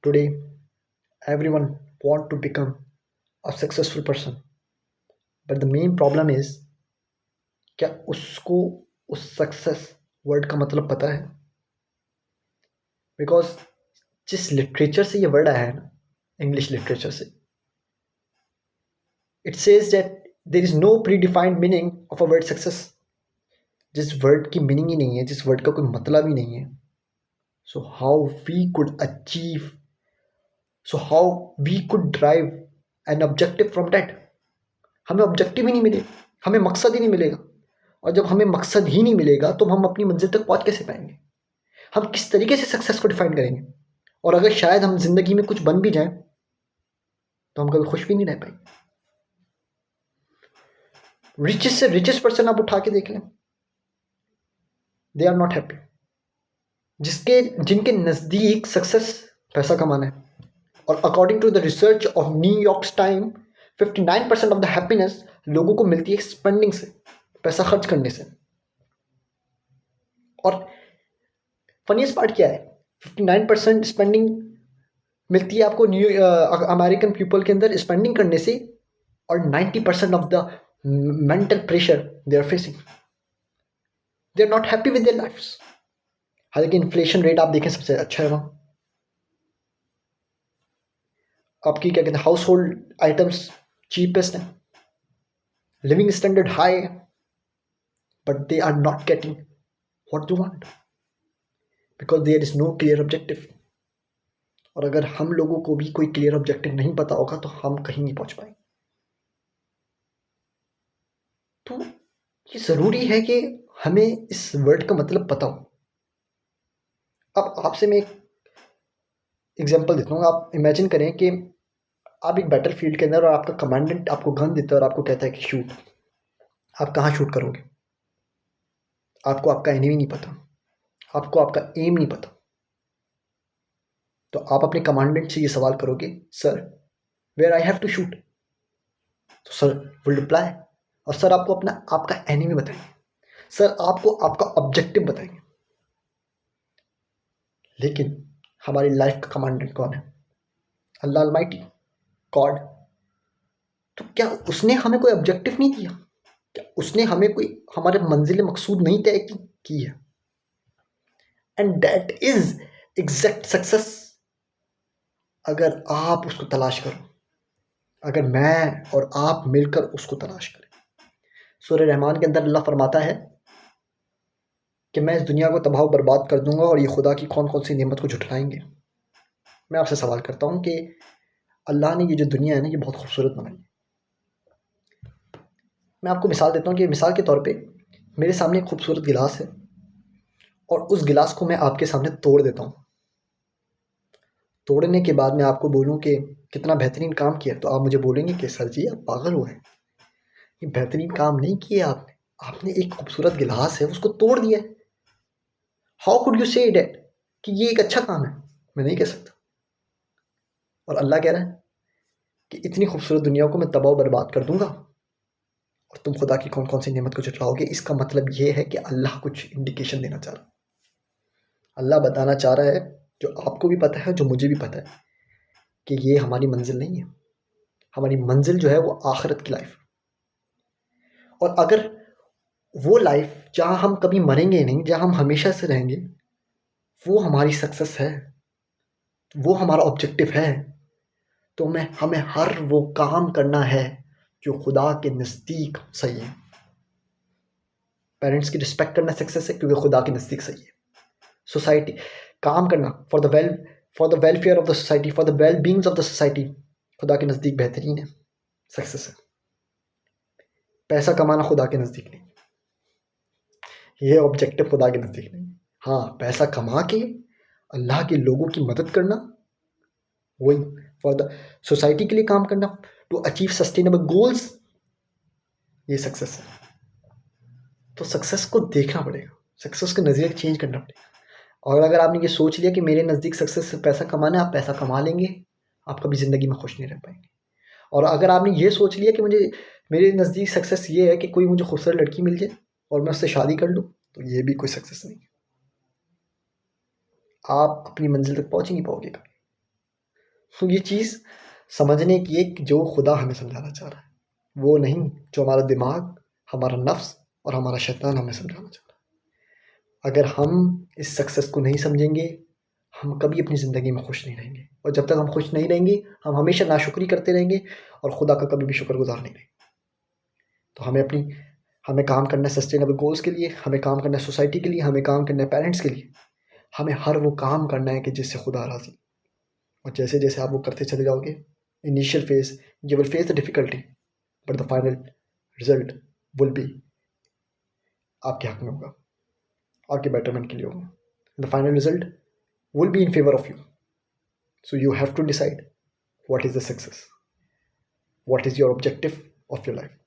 Today, everyone want to become a successful person, but the main problem is क्या उसको उस success word का मतलब पता है? बिकॉज जिस लिटरेचर से ये वर्ड आया है ना, इंग्लिश लिटरेचर से, it says that there is no predefined meaning of a word success. जिस वर्ड की मीनिंग ही नहीं है, जिस वर्ड का कोई मतलब ही नहीं है, so how we could achieve, so how we could drive an objective from that. हमें ऑब्जेक्टिव ही नहीं मिले, हमें मकसद ही नहीं मिलेगा. और जब हमें मकसद ही नहीं मिलेगा तो हम अपनी मंजिल तक पहुंच कैसे पाएंगे? हम किस तरीके से सक्सेस को डिफाइन करेंगे? और अगर शायद हम जिंदगी में कुछ बन भी जाएं तो हम कभी खुश भी नहीं रह पाएंगे. रिचेस्ट से रिचेस्ट पर्सन आप उठा के देख लें, दे आर नॉट हैप्पी. जिनके नज़दीक सक्सेस पैसा कमाना है, और according to the research of New York time, 59% of the happiness लोगों को मिलती है स्पेंडिंग से, पैसा खर्च करने से. और फनीस्ट पार्ट क्या है, 59% स्पेंडिंग मिलती है आपको अमेरिकन पीपल के अंदर स्पेंडिंग करने से, और 90% of the mental pressure they are facing, they are not happy with their lifes. हालांकि इन्फ्लेशन रेट आप देखें सबसे अच्छा है वहाँ, आपकी क्या कहते हैं, हाउस होल्ड आइटम्स चीपेस्ट हैं, living standard high, but they are not getting what they want because there is no clear objective. और अगर हम लोगों को भी कोई क्लियर ऑब्जेक्टिव नहीं पता होगा तो हम कहीं नहीं पहुंच पाएंगे. तो ये ज़रूरी है कि हमें इस वर्ड का मतलब पता हो. अब आपसे मैं एक एग्जांपल देता हूँ. आप इमेजिन करें कि आप एक बैटल फील्ड के अंदर, और आपका कमांडेंट आपको गन देता है और आपको कहता है कि शूट. आप कहाँ शूट करोगे? आपको आपका एनिमी नहीं पता, आपको आपका एम नहीं पता. तो आप अपने कमांडेंट से ये सवाल करोगे, sir where I have to shoot? तो सर विल रिप्लाई, और सर आपको अपना आपका एनिमी बताएंगे, सर आपको आपका ऑब्जेक्टिव बताएंगे. लेकिन हमारी लाइफ का कमांडेंट कौन है? अल्लाह अलमाइटी, गॉड. तो क्या उसने हमें कोई ऑब्जेक्टिव नहीं दिया? क्या उसने हमें कोई हमारे मंजिल मकसूद नहीं तय की है? And that is exact success. अगर आप उसको तलाश करो, अगर मैं और आप मिलकर उसको तलाश करें. सूरह रहमान के अंदर अल्लाह फरमाता है कि मैं इस दुनिया को तबाह बर्बाद कर दूंगा और ये खुदा की कौन कौन सी नेमत को झुठलाएंगे. मैं आपसे सवाल करता हूँ कि अल्लाह ने ये जो दुनिया है ना, ये बहुत खूबसूरत बनाई है. मैं आपको मिसाल देता हूँ कि मिसाल के तौर पे मेरे सामने एक खूबसूरत गिलास है, और उस गिलास को मैं आपके सामने तोड़ देता हूँ. तोड़ने के बाद मैं आपको बोलूँ कि कितना बेहतरीन काम किया, तो आप मुझे बोलेंगे कि सर जी आप पागल हुए हैं, ये बेहतरीन काम नहीं किया आपने. आपने एक खूबसूरत गिलास है उसको तोड़ दिया है. How could you say that कि ये एक अच्छा काम है? मैं नहीं कह सकता. और अल्लाह कह रहा है कि इतनी खूबसूरत दुनिया को मैं तबाह बर्बाद कर दूंगा और तुम खुदा की कौन कौन सी नेमत को झुठलाओगे. इसका मतलब ये है कि अल्लाह कुछ इंडिकेशन देना चाह रहा है. अल्लाह बताना चाह रहा है, जो आपको भी पता है, जो मुझे भी पता है, कि ये हमारी मंजिल नहीं है. हमारी मंजिल जो है वो आखिरत की लाइफ. और अगर वो लाइफ जहाँ हम कभी मरेंगे नहीं, जहाँ हम हमेशा से रहेंगे, वो हमारी सक्सेस है, वो हमारा ऑब्जेक्टिव है, तो हमें हर वो काम करना है जो खुदा के नज़दीक सही है. पेरेंट्स की रिस्पेक्ट करना सक्सेस है क्योंकि खुदा के नज़दीक सही है. सोसाइटी काम करना for the welfare of the society, for the well beings of the society, खुदा के नज़दीक बेहतरीन है, सक्सेस है. पैसा कमाना खुदा के नज़दीक नहीं, ये ऑब्जेक्टिव खुदा के नज़दीक नहीं. हाँ, पैसा कमा के अल्लाह के लोगों की मदद करना, वही फॉर द सोसाइटी के लिए काम करना, टू अचीव सस्टेनेबल गोल्स, ये सक्सेस है. तो सक्सेस को देखना पड़ेगा, सक्सेस का नज़रिया चेंज करना पड़ेगा. और अगर आपने ये सोच लिया कि मेरे नज़दीक सक्सेस से पैसा कमाना है, आप पैसा कमा लेंगे, आप कभी ज़िंदगी में खुश नहीं रह पाएंगे. और अगर आपने ये सोच लिया कि मेरे नज़दीक सक्सेस ये है कि कोई मुझे खूबसूरत लड़की मिल जाए और मैं उससे शादी कर लूँ, तो ये भी कोई सक्सेस नहीं है. आप अपनी मंजिल तक पहुँच ही नहीं पाओगे कभी. तो ये चीज़ समझने की है कि जो खुदा हमें समझाना चाह रहा है, वो नहीं जो हमारा दिमाग, हमारा नफ्स और हमारा शैतान हमें समझाना चाह रहा है। अगर हम इस सक्सेस को नहीं समझेंगे, हम कभी अपनी ज़िंदगी में खुश नहीं रहेंगे, और जब तक हम खुश नहीं रहेंगे, हम हमेशा नाशुक्री करते रहेंगे और खुदा का कभी भी शुक्रगुज़ार नहीं रहेंगे। तो हमें काम करना है सस्टेनेबल गोल्स के लिए, हमें काम करना है सोसाइटी के लिए, हमें काम करना है पेरेंट्स के लिए। हमें हर वो काम करना है कि जिससे खुदा राज़ी। और जैसे-जैसे आप वो करते चले जाओगे, initial phase you will face the difficulty, but the final result will be आपके हक में होगा, आपके बेटरमेंट के लिए होगा। The final result will be in favour of you. So you have to decide what is the success, what is your objective of your life.